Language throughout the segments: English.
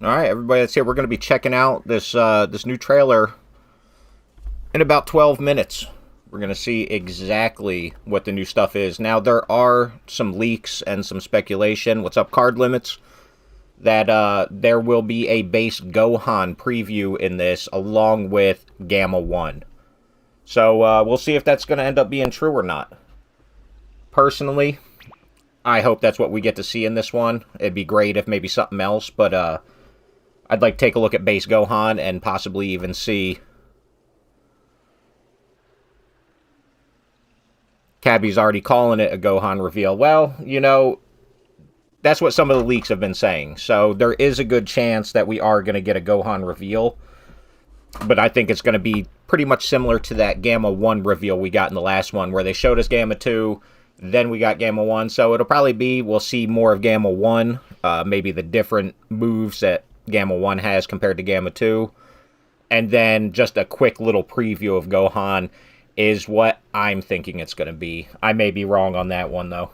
All right, everybody that's here, we're going to be checking out this new trailer in about 12 minutes. We're going to see exactly what the new stuff is. Now, there are some leaks and some speculation. What's up, card limits? That there will be a base Gohan preview in this along with Gamma 1. So we'll see if that's going to end up being true or not. Personally, I hope that's what we get to see in this one. It'd be great if maybe something else, but I'd like to take a look at base Gohan and possibly even see... Cabby's already calling it a Gohan reveal. Well, you know, that's what some of the leaks have been saying. So there is a good chance that we are going to get a Gohan reveal. But I think it's going to be pretty much similar to that Gamma 1 reveal we got in the last one, where they showed us Gamma 2, then we got Gamma 1. So it'll probably be, we'll see more of Gamma 1, maybe the different moves that Gamma 1 has compared to Gamma 2. And then just a quick little preview of Gohan is what I'm thinking it's going to be. I may be wrong on that one, though.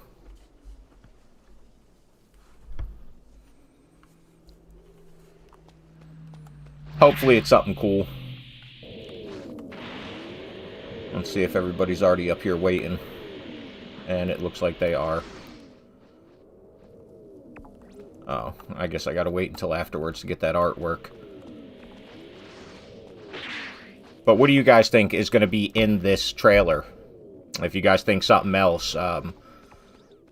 Hopefully it's something cool. Let's see if everybody's already up here waiting. And it looks like they are. Oh, I guess I gotta wait until afterwards to get that artwork. But what do you guys think is going to be in this trailer? If you guys think something else,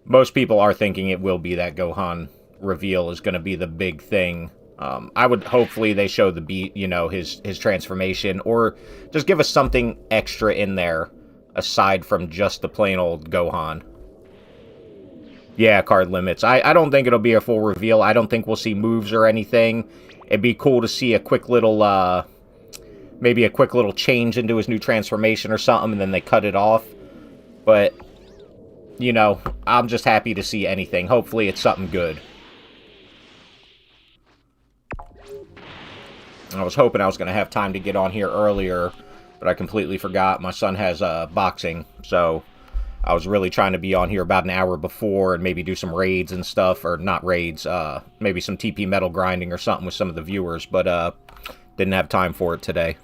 most people are thinking it will be that Gohan reveal is going to be the big thing. I would hopefully they show his transformation, or just give us something extra in there aside from just the plain old Gohan. Yeah, card limits. I don't think it'll be a full reveal. I don't think we'll see moves or anything. It'd be cool to see a quick little maybe a quick little change into his new transformation or something, and then they cut it off. But, you know, I'm just happy to see anything. Hopefully it's something good. I was hoping I was going to have time to get on here earlier, but I completely forgot. My son has boxing, so I was really trying to be on here about an hour before and maybe do some raids and stuff, or not raids, maybe some TP metal grinding or something with some of the viewers, but didn't have time for it today.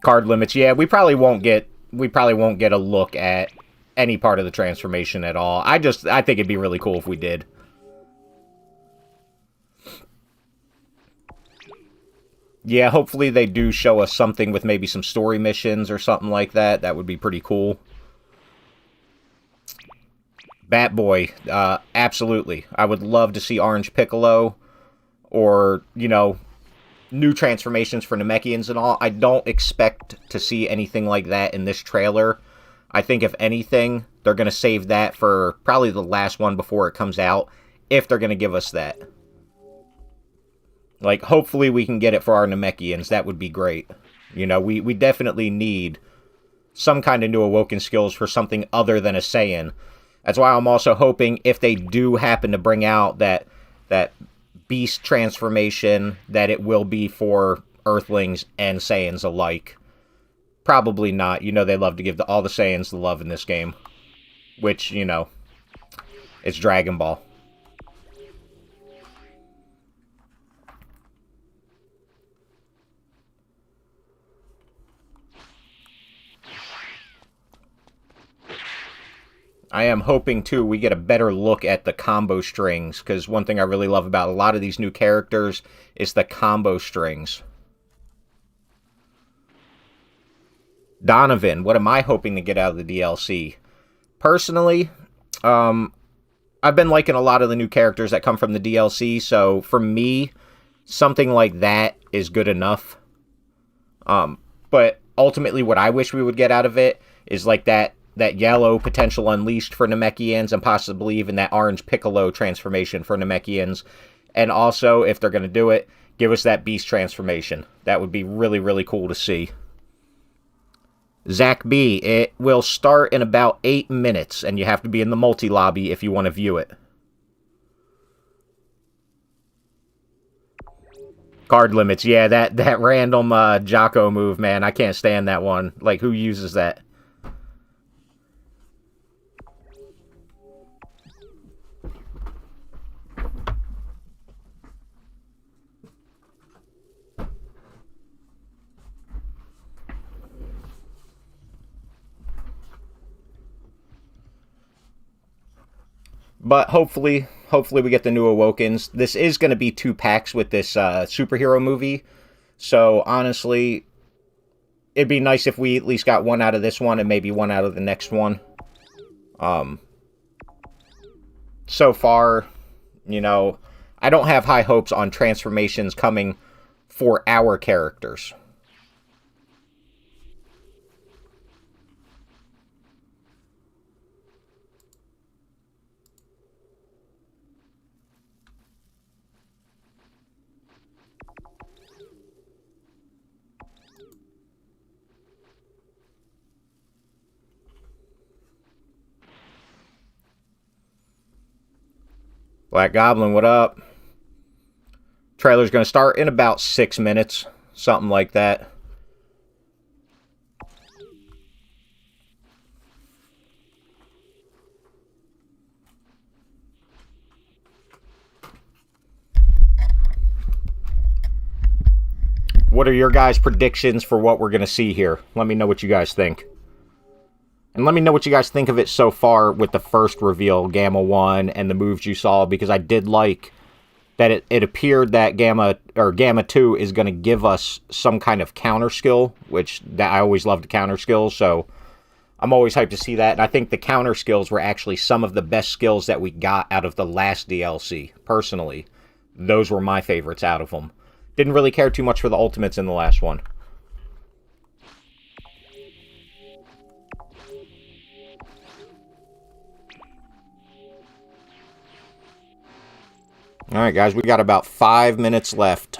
Card limits, yeah, we probably won't get a look at any part of the transformation at all. I think it'd be really cool if we did. Yeah, hopefully they do show us something with maybe some story missions or something like that. That would be pretty cool. Bat Boy, absolutely. I would love to see Orange Piccolo, or, you know, new transformations for Namekians and all. I don't expect to see anything like that in this trailer. I think, if anything, they're going to save that for probably the last one before it comes out, if they're going to give us that. Like, hopefully we can get it for our Namekians. That would be great. You know, we definitely need some kind of new awoken skills for something other than a Saiyan. That's why I'm also hoping, if they do happen to bring out that beast transformation, that it will be for Earthlings and Saiyans alike. Probably not. You know, they love to give all the Saiyans the love in this game. Which, you know, it's Dragon Ball. I am hoping, too, we get a better look at the combo strings, because one thing I really love about a lot of these new characters is the combo strings. Donovan, what am I hoping to get out of the DLC? Personally, I've been liking a lot of the new characters that come from the DLC, so for me, something like that is good enough. But ultimately, what I wish we would get out of it is like that yellow potential unleashed for Namekians, and possibly even that orange Piccolo transformation for Namekians. And also, if they're going to do it, give us that beast transformation. That would be really, really cool to see. Zach B, it will start in about 8 minutes, and you have to be in the multi-lobby if you want to view it. Card limits, yeah, that random Jocko move, man, I can't stand that one. Like, who uses that? But hopefully we get the new Awokens. This is going to be 2 packs with this superhero movie. So, honestly, it'd be nice if we at least got one out of this one and maybe one out of the next one. So far, you know, I don't have high hopes on transformations coming for our characters. Black Goblin, what up? Trailer's going to start in about 6 minutes. Something like that. What are your guys' predictions for what we're going to see here? Let me know what you guys think. And let me know what you guys think of it so far with the first reveal, Gamma 1, and the moves you saw, because I did like that it appeared that Gamma 2 is going to give us some kind of counter skill, which I always love the counter skills, so I'm always hyped to see that. And I think the counter skills were actually some of the best skills that we got out of the last DLC, personally. Those were my favorites out of them. Didn't really care too much for the ultimates in the last one. Alright, guys, we got about 5 minutes left.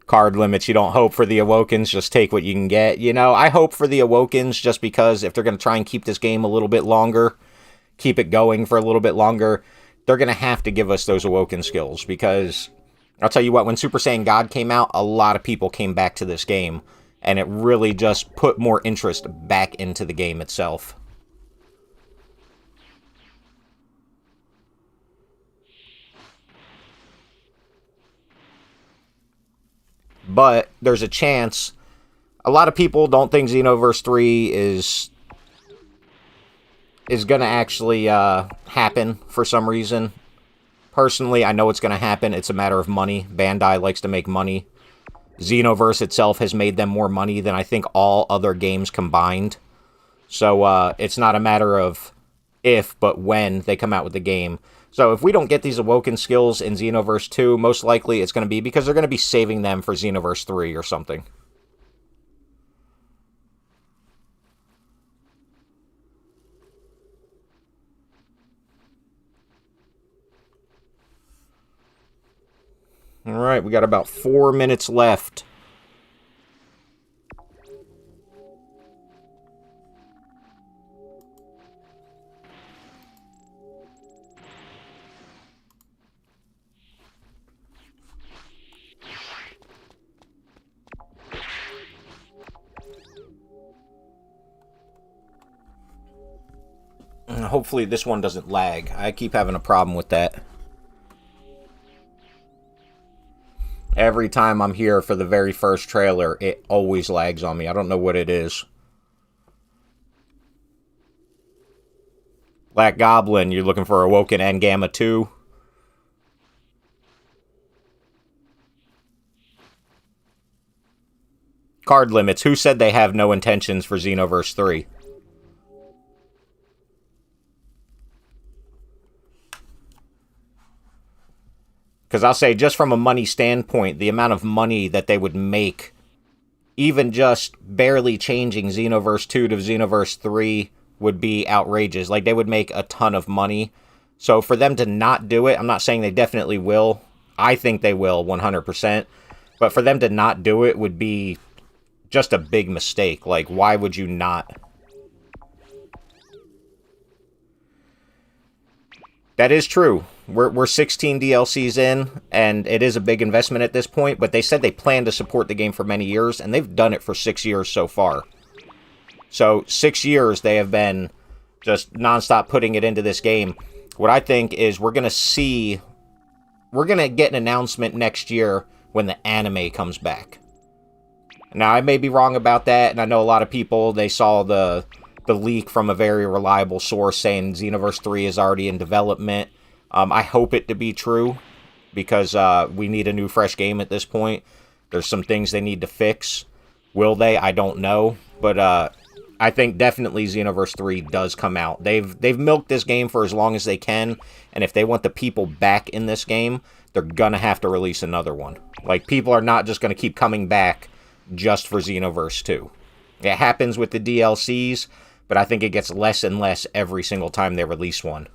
Card limits, you don't hope for the Awokens, just take what you can get. You know, I hope for the Awokens just because if they're going to try and keep this game a little bit longer, keep it going for a little bit longer, they're going to have to give us those Awoken skills. Because, I'll tell you what, when Super Saiyan God came out, a lot of people came back to this game. And it really just put more interest back into the game itself. But there's a chance. A lot of people don't think Xenoverse 3 is going to actually happen for some reason. Personally, I know it's going to happen. It's a matter of money. Bandai likes to make money. Xenoverse itself has made them more money than I think all other games combined. So it's not a matter of if, but when they come out with the game. So if we don't get these Awoken skills in Xenoverse 2, most likely it's going to be because they're going to be saving them for Xenoverse 3 or something. Alright, we got about 4 minutes left. Hopefully this one doesn't lag. I keep having a problem with that. Every time I'm here for the very first trailer, it always lags on me. I don't know what it is. Black Goblin, you're looking for Awoken and Gamma 2? Card limits. Who said they have no intentions for Xenoverse 3? Because I'll say, just from a money standpoint, the amount of money that they would make, even just barely changing Xenoverse 2 to Xenoverse 3, would be outrageous. Like, they would make a ton of money. So for them to not do it, I'm not saying they definitely will. I think they will, 100%. But for them to not do it would be just a big mistake. Like, why would you not? That is true. We're 16 DLCs in, and it is a big investment at this point, but they said they plan to support the game for many years, and they've done it for 6 years so far. So, 6 years they have been just nonstop putting it into this game. What I think is we're going to get an announcement next year when the anime comes back. Now, I may be wrong about that, and I know a lot of people, they saw the the leak from a very reliable source saying Xenoverse 3 is already in development. I hope it to be true, because we need a new, fresh game at this point. There's some things they need to fix. Will they? I don't know. But I think definitely Xenoverse 3 does come out. They've milked this game for as long as they can, and if they want the people back in this game, they're gonna have to release another one. Like, people are not just gonna keep coming back just for Xenoverse 2. It happens with the DLCs, but I think it gets less and less every single time they release one.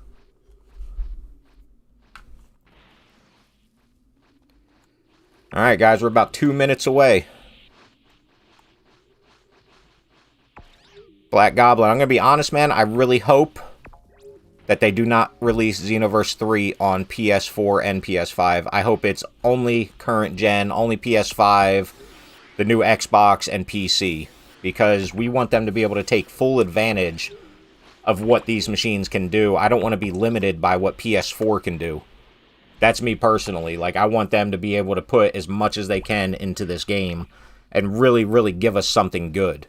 Alright, guys, we're about 2 minutes away. Black Goblin, I'm going to be honest, man, I really hope that they do not release Xenoverse 3 on PS4 and PS5. I hope it's only current gen, only PS5, the new Xbox, and PC. Because we want them to be able to take full advantage of what these machines can do. I don't want to be limited by what PS4 can do. That's me personally. Like, I want them to be able to put as much as they can into this game and really, really give us something good.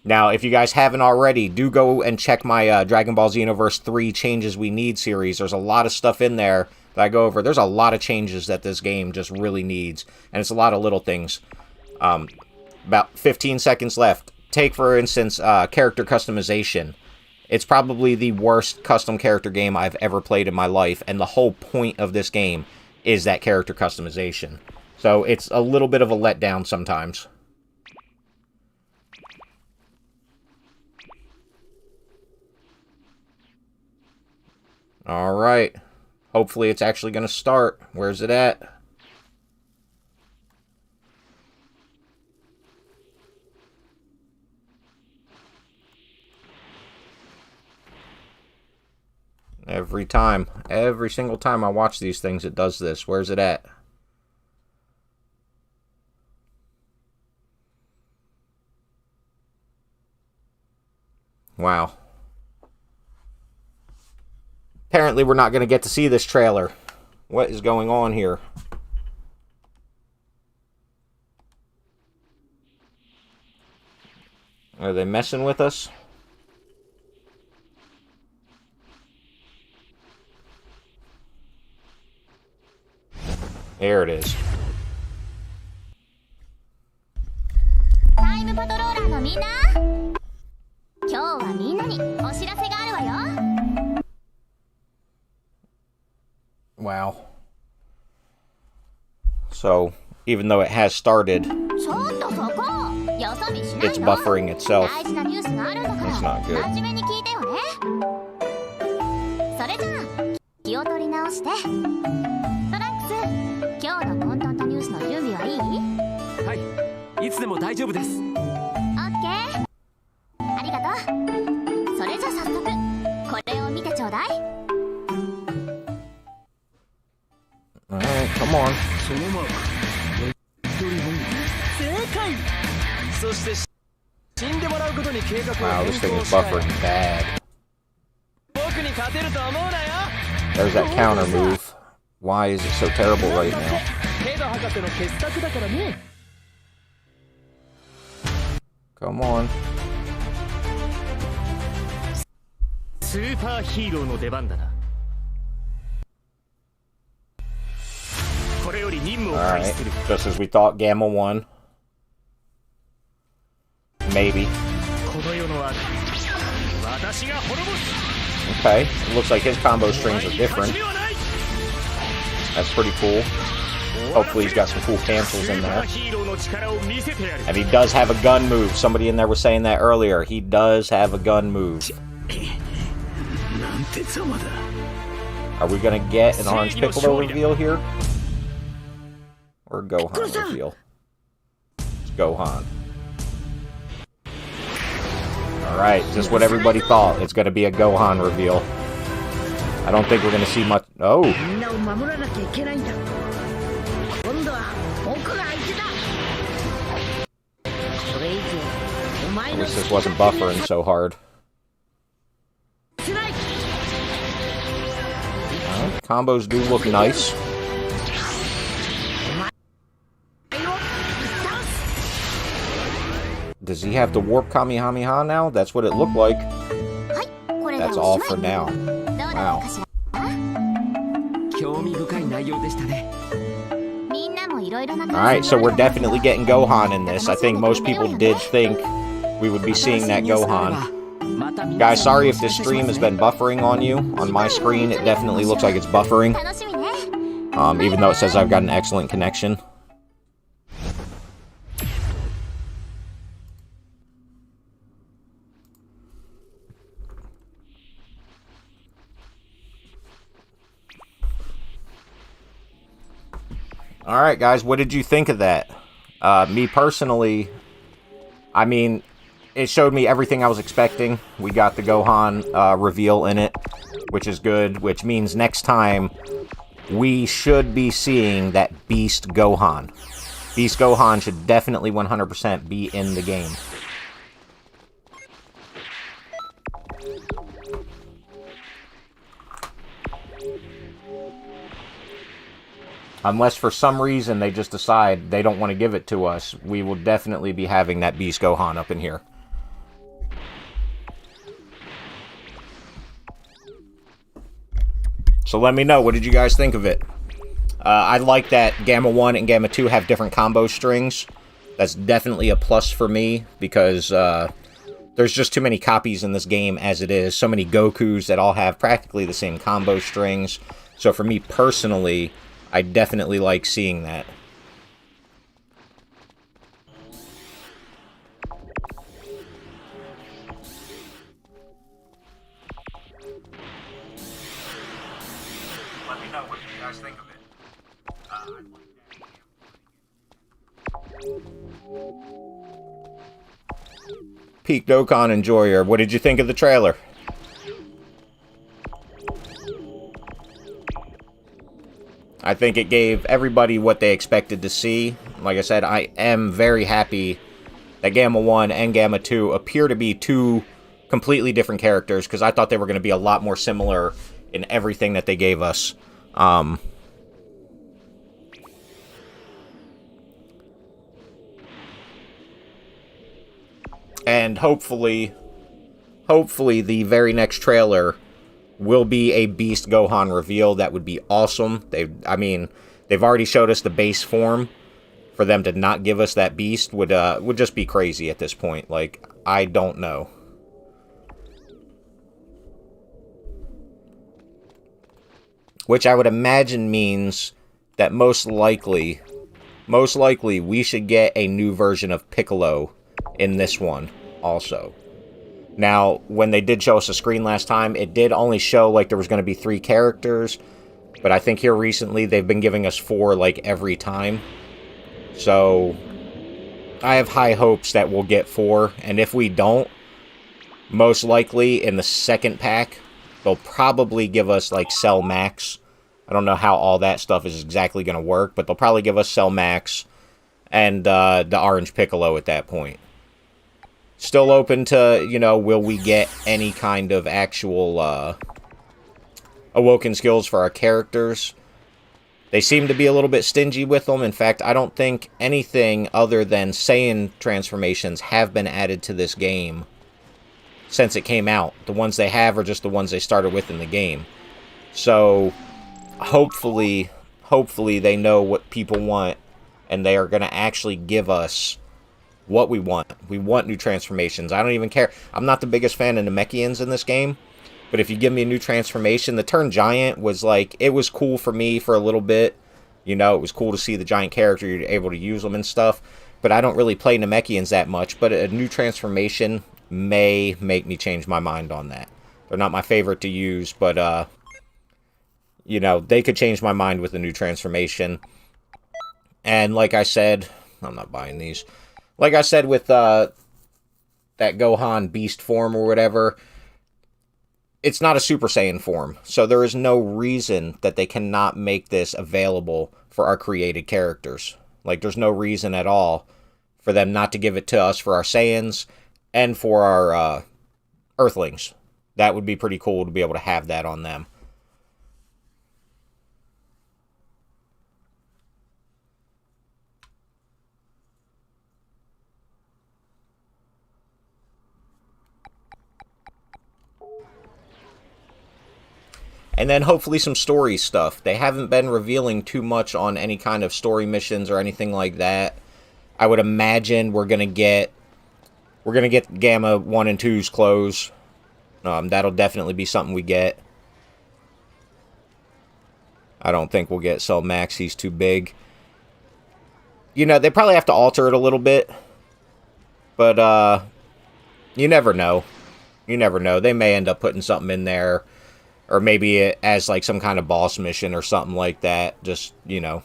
Now, if you guys haven't already, do go and check my Dragon Ball Xenoverse 3 Changes We Need series. There's a lot of stuff in there that I go over. There's a lot of changes that this game just really needs. And it's a lot of little things. About 15 seconds left. Take, for instance, character customization. It's probably the worst custom character game I've ever played in my life, and the whole point of this game is that character customization. So it's a little bit of a letdown sometimes. Alright. Hopefully it's actually going to start. Where's it at? Every single time I watch these things, it does this. Where's it at? Wow. Apparently we're not going to get to see this trailer. What is going on here? Are they messing with us? There it is. Wow. So, even though it has started, it's buffering itself. That's not good. Alright, come on. Wow, this thing is buffering bad. There's that counter move. Why is it so terrible right now? Come on. Alright, just as we thought, Gamma won. Maybe. Okay, it looks like his combo strings are different. That's pretty cool. Hopefully he's got some cool cancels in there. And he does have a gun move. Somebody in there was saying that earlier. He does have a gun move. Are we going to get an Orange Piccolo reveal here? Or Gohan reveal? It's Gohan. Alright, just what everybody thought. It's going to be a Gohan reveal. I don't think we're going to see much... Oh! At least this wasn't buffering so hard. Combos do look nice. Does he have the Warp Kamehameha now? That's what it looked like. That's all for now. Wow. Alright, so we're definitely getting Gohan in this. I think most people did think we would be seeing that Gohan. Guys, sorry if this stream has been buffering on you. On my screen, it definitely looks like it's buffering. Even though it says I've got an excellent connection. Alright, guys, what did you think of that? Me personally, I mean, it showed me everything I was expecting. We got the Gohan reveal in it, which is good, which means next time we should be seeing that Beast Gohan. Beast Gohan should definitely 100% be in the game. Unless for some reason they just decide they don't want to give it to us, we will definitely be having that Beast Gohan up in here. So let me know, what did you guys think of it? I like that Gamma 1 and Gamma 2 have different combo strings. That's definitely a plus for me, because there's just too many copies in this game as it is. So many Gokus that all have practically the same combo strings. So for me personally, I definitely like seeing that. Let me know what you guys think of it. Peak Dokkan Enjoyer, what did you think of the trailer? I think it gave everybody what they expected to see. Like I said, I am very happy that Gamma 1 and Gamma 2 appear to be two completely different characters, because I thought they were going to be a lot more similar in everything that they gave us. And hopefully the very next trailer will be a Beast Gohan reveal. That would be awesome. They've already showed us the base form. For them to not give us that Beast would just be crazy at this point. Like, I don't know. Which I would imagine means that most likely we should get a new version of Piccolo in this one also. Now, when they did show us a screen last time, it did only show like there was going to be 3 characters. But I think here recently they've been giving us 4 like every time. So I have high hopes that we'll get 4. And if we don't, most likely in the second pack, they'll probably give us like Cell Max. I don't know how all that stuff is exactly going to work, but they'll probably give us Cell Max and the Orange Piccolo at that point. Still open to, you know, will we get any kind of actual awoken skills for our characters? They seem to be a little bit stingy with them. In fact, I don't think anything other than Saiyan transformations have been added to this game since it came out. The ones they have are just the ones they started with in the game. So, hopefully they know what people want, and they are going to actually give us what we want. We want new transformations. I don't even care. I'm not the biggest fan of Namekians in this game, but if you give me a new transformation, the Turn Giant was like, it was cool for me for a little bit. You know, it was cool to see the giant character, you're able to use them and stuff, but I don't really play Namekians that much, but a new transformation may make me change my mind on that. They're not my favorite to use, but, you know, they could change my mind with a new transformation. And like I said, I'm not buying these. Like I said with that Gohan Beast form or whatever, it's not a Super Saiyan form. So there is no reason that they cannot make this available for our created characters. Like, there's no reason at all for them not to give it to us for our Saiyans and for our Earthlings. That would be pretty cool to be able to have that on them. And then hopefully some story stuff. They haven't been revealing too much on any kind of story missions or anything like that. I would imagine we're gonna get Gamma 1 and 2's clothes. That'll definitely be something we get. I don't think we'll get Cell Max. He's too big. You know, they probably have to alter it a little bit. But, you never know. You never know. They may end up putting something in there. Or maybe it as, like, some kind of boss mission or something like that. Just, you know,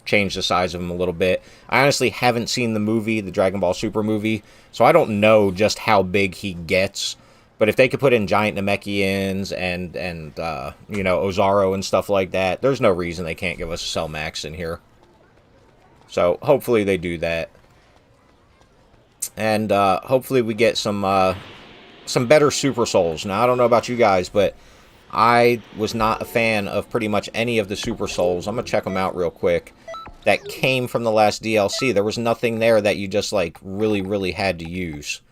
change the size of him a little bit. I honestly haven't seen the movie, the Dragon Ball Super movie. So I don't know just how big he gets. But if they could put in giant Namekians and you know, Ozaru and stuff like that, there's no reason they can't give us a Cell Max in here. So, hopefully they do that. And, hopefully we get some better Super Souls. Now, I don't know about you guys, but I was not a fan of pretty much any of the Super Souls. I'm gonna check them out real quick. That came from the last DLC. There was nothing there that you just, like, really, really had to use.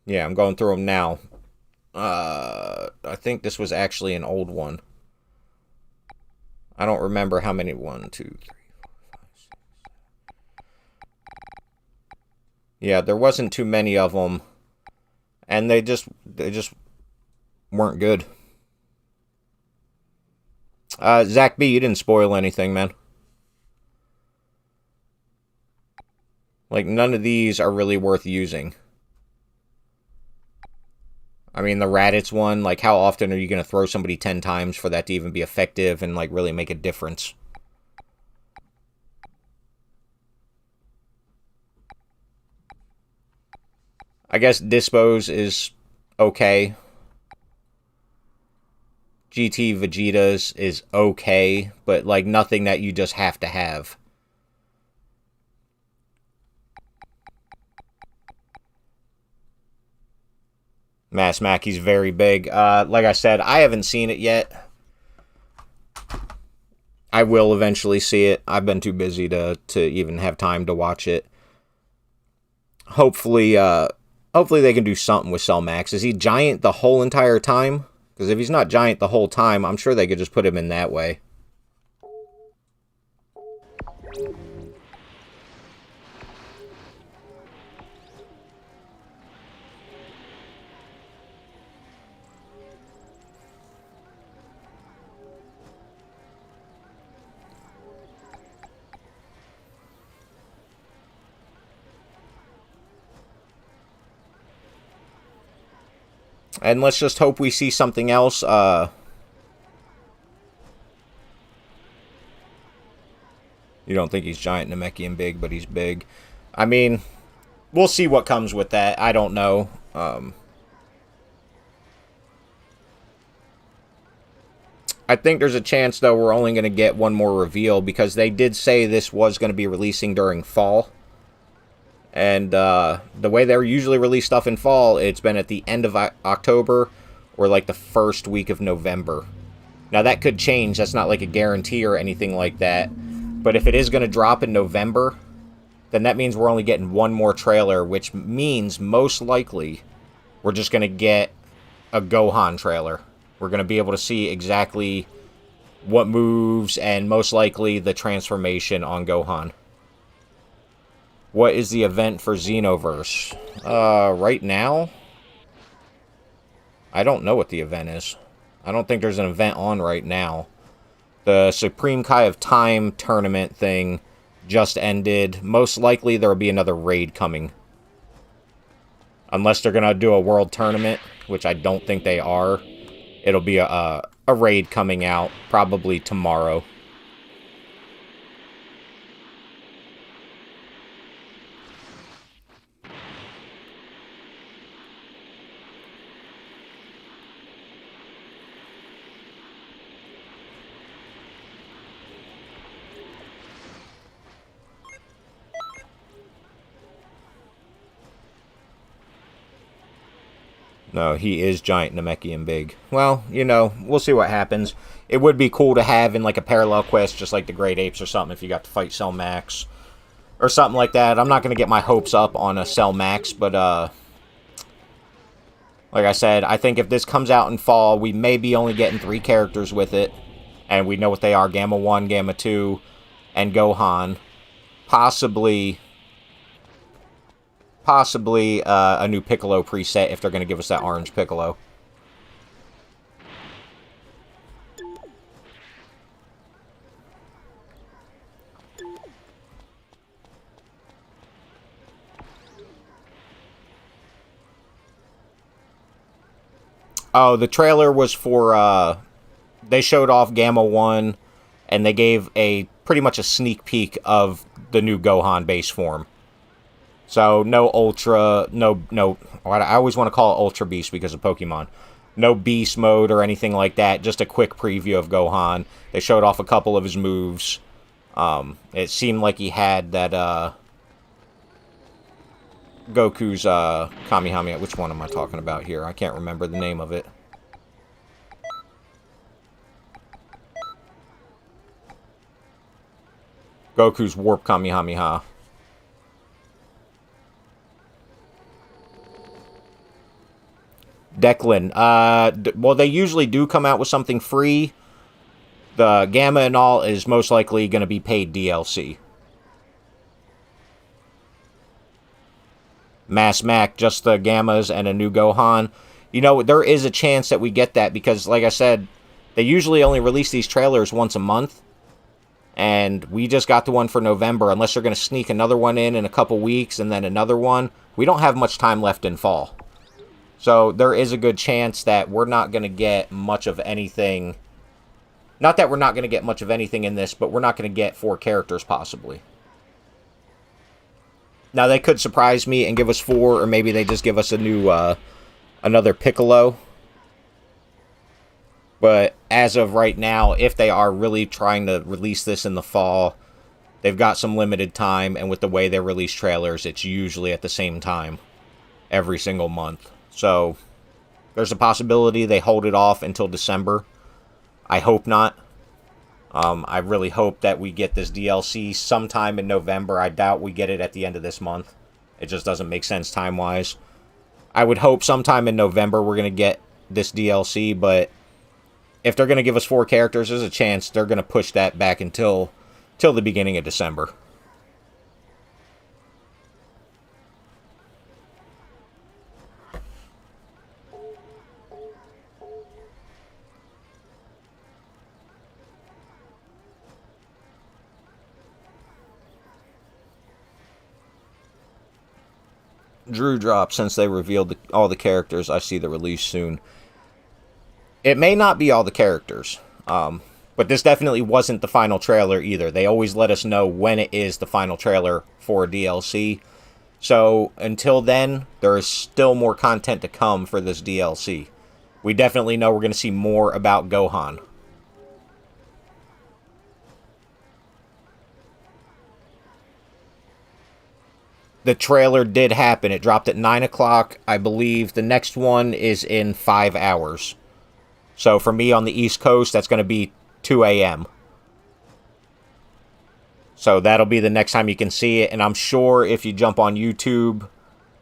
Yeah, I'm going through them now. I think this was actually an old one. I don't remember how many. 1, 2, 3, 4, 5, 6, 7. Yeah, there wasn't too many of them. And they just weren't good. Zach B, you didn't spoil anything, man. Like, none of these are really worth using. I mean, the Raditz one, like, how often are you going to throw somebody 10 times for that to even be effective and, like, really make a difference? I guess Dispose is okay. GT Vegeta's is okay, but, like, nothing that you just have to have. Mass Mackey's very big. Like I said, I haven't seen it yet. I will eventually see it. I've been too busy to even have time to watch it. Hopefully they can do something with Cell Max. Is he giant the whole entire time? Because if he's not giant the whole time, I'm sure they could just put him in that way. And let's just hope we see something else. You don't think he's giant Namekian big, but he's big. I mean, we'll see what comes with that. I don't know. I think there's a chance, though, we're only going to get one more reveal, because they did say this was going to be releasing during fall. And the way they usually release stuff in fall, it's been at the end of October or like the first week of November. Now that could change. That's not like a guarantee or anything like that. But if it is going to drop in November, then that means we're only getting one more trailer, which means most likely we're just going to get a Gohan trailer. We're going to be able to see exactly what moves and most likely the transformation on Gohan. What is the event for Xenoverse? Right now? I don't know what the event is. I don't think there's an event on right now. The Supreme Kai of Time tournament thing just ended. Most likely there will be another raid coming. Unless they're going to do a world tournament, which I don't think they are. It'll be a raid coming out probably tomorrow. No, he is giant Namekian big. Well, you know, we'll see what happens. It would be cool to have in, like, a parallel quest, just like the Great Apes or something, if you got to fight Cell Max. Or something like that. I'm not going to get my hopes up on a Cell Max, but, like Like I said, I think if this comes out in fall, we may be only getting 3 characters with it. And we know what they are, Gamma 1, Gamma 2, and Gohan. Possibly a new Piccolo preset if they're going to give us that orange Piccolo. Oh, the trailer was for, they showed off Gamma 1, and they gave pretty much a sneak peek of the new Gohan base form. So, no Ultra, I always want to call it Ultra Beast because of Pokemon. No Beast mode or anything like that, just a quick preview of Gohan. They showed off a couple of his moves. It seemed like he had that, Goku's, Kamehameha. Which one am I talking about here? I can't remember the name of it. Goku's Warp Kamehameha. Declan. Well, they usually do come out with something free. The Gamma and all is most likely going to be paid DLC. Mass Mac, just the Gammas and a new Gohan. You know, there is a chance that we get that because, like I said, they usually only release these trailers once a month. And we just got the one for November. Unless they're going to sneak another one in a couple weeks and then another one. We don't have much time left in fall. So there is a good chance that we're not going to get much of anything. Not that we're not going to get much of anything in this, but we're not going to get 4 characters possibly. Now they could surprise me and give us 4, or maybe they just give us a new, another Piccolo. But as of right now, if they are really trying to release this in the fall, they've got some limited time, and with the way they release trailers, it's usually at the same time every single month. So there's a possibility they hold it off until December. I hope not. I really hope that we get this DLC sometime in November. I doubt we get it at the end of this month. It just doesn't make sense time-wise. I would hope sometime in November we're going to get this DLC, but if they're going to give us 4 characters, there's a chance they're going to push that back until the beginning of December. Drew drop, since they revealed all the characters, I see the release soon. It may not be all the characters, but this definitely wasn't the final trailer either. They always let us know when it is the final trailer for a DLC. So until then, there is still more content to come for this DLC. We definitely know we're going to see more about Gohan. The trailer did happen. It dropped at 9 o'clock. I believe the next one is in 5 hours. So for me on the East Coast, that's going to be 2 a.m. So that'll be the next time you can see it. And I'm sure if you jump on YouTube,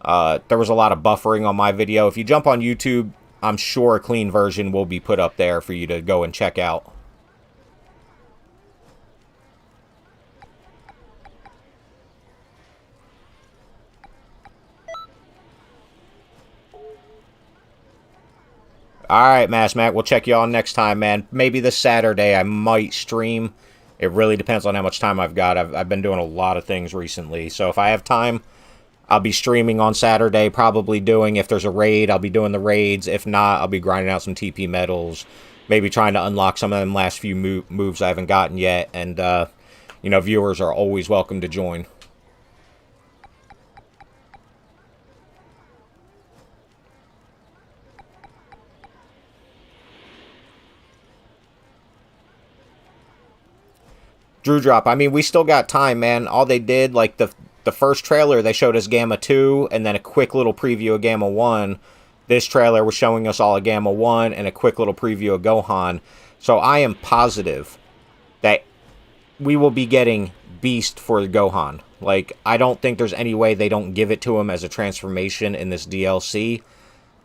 there was a lot of buffering on my video. If you jump on YouTube, I'm sure a clean version will be put up there for you to go and check out. Alright, Mass Mac, we'll check y'all next time, man. Maybe this Saturday I might stream. It really depends on how much time I've got. I've been doing a lot of things recently. So if I have time, I'll be streaming on Saturday. Probably doing, if there's a raid, I'll be doing the raids. If not, I'll be grinding out some TP medals. Maybe trying to unlock some of them last few moves I haven't gotten yet. And, you know, viewers are always welcome to join. Drew drop. I mean, we still got time, man. All they did, like the first trailer, they showed us Gamma 2 and then a quick little preview of Gamma 1. This trailer was showing us all of Gamma 1 and a quick little preview of Gohan. So I am positive that we will be getting Beast for Gohan. Like, I don't think there's any way they don't give it to him as a transformation in this DLC.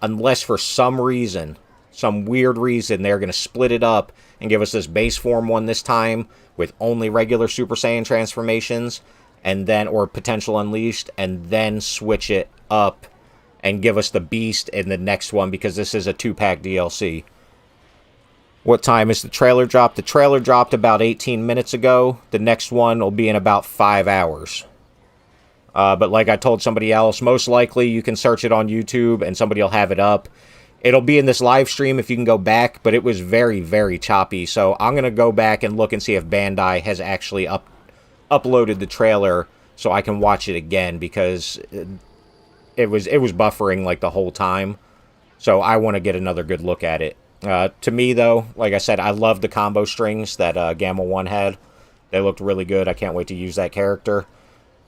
unless for some reason, some weird reason, they're going to split it up and give us this base form one this time with only regular Super Saiyan transformations, and then, or potential Unleashed, and then switch it up and give us the Beast in the next one, because this is a 2-pack DLC. What time is the trailer drop? The trailer dropped about 18 minutes ago. The next one will be in about 5 hours. But like I told somebody else, most likely you can search it on YouTube and somebody will have it up. It'll be in this live stream if you can go back, but it was very, very choppy. So I'm going to go back and look and see if Bandai has actually uploaded the trailer so I can watch it again, because it was buffering like the whole time. So I want to get another good look at it. To me, though, like I said, I love the combo strings that Gamma 1 had. They looked really good. I can't wait to use that character.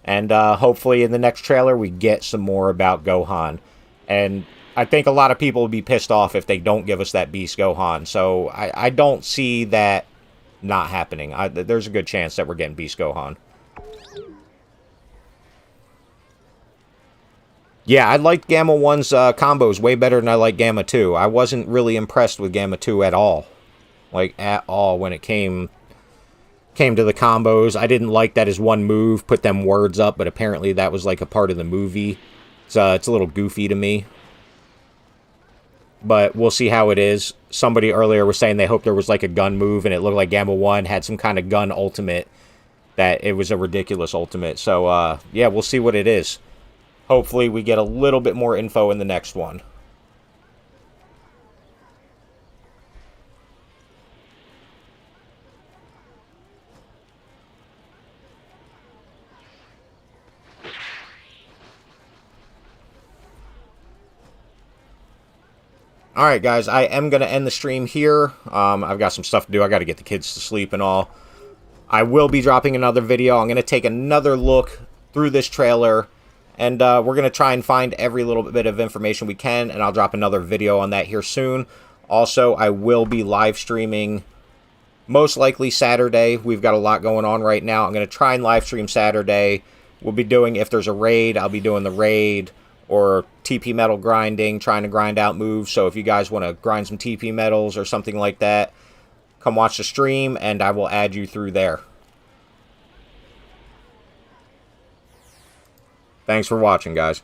And hopefully in the next trailer we get some more about Gohan. And I think a lot of people will be pissed off if they don't give us that Beast Gohan. So I don't see that not happening. There's a good chance that we're getting Beast Gohan. Yeah, I liked Gamma 1's combos way better than I like Gamma 2. I wasn't really impressed with Gamma 2 at all. Like, at all, when it came to the combos. I didn't like that his one move put them words up, but apparently that was like a part of the movie. It's a little goofy to me. But we'll see how it is. Somebody earlier was saying they hoped there was like a gun move, and it looked like Gamma 1 had some kind of gun ultimate, that it was a ridiculous ultimate. So, yeah, we'll see what it is. Hopefully we get a little bit more info in the next one. Alright guys, I am going to end the stream here. I've got some stuff to do. I got to get the kids to sleep and all. I will be dropping another video. I'm going to take another look through this trailer, and we're going to try and find every little bit of information we can, and I'll drop another video on that here soon. Also, I will be live streaming most likely Saturday. We've got a lot going on right now. I'm going to try and live stream Saturday. We'll be doing, if there's a raid, I'll be doing the raid, or TP metal grinding, trying to grind out moves. So if you guys want to grind some TP metals or something like that, come watch the stream, and I will add you through there. Thanks for watching, guys.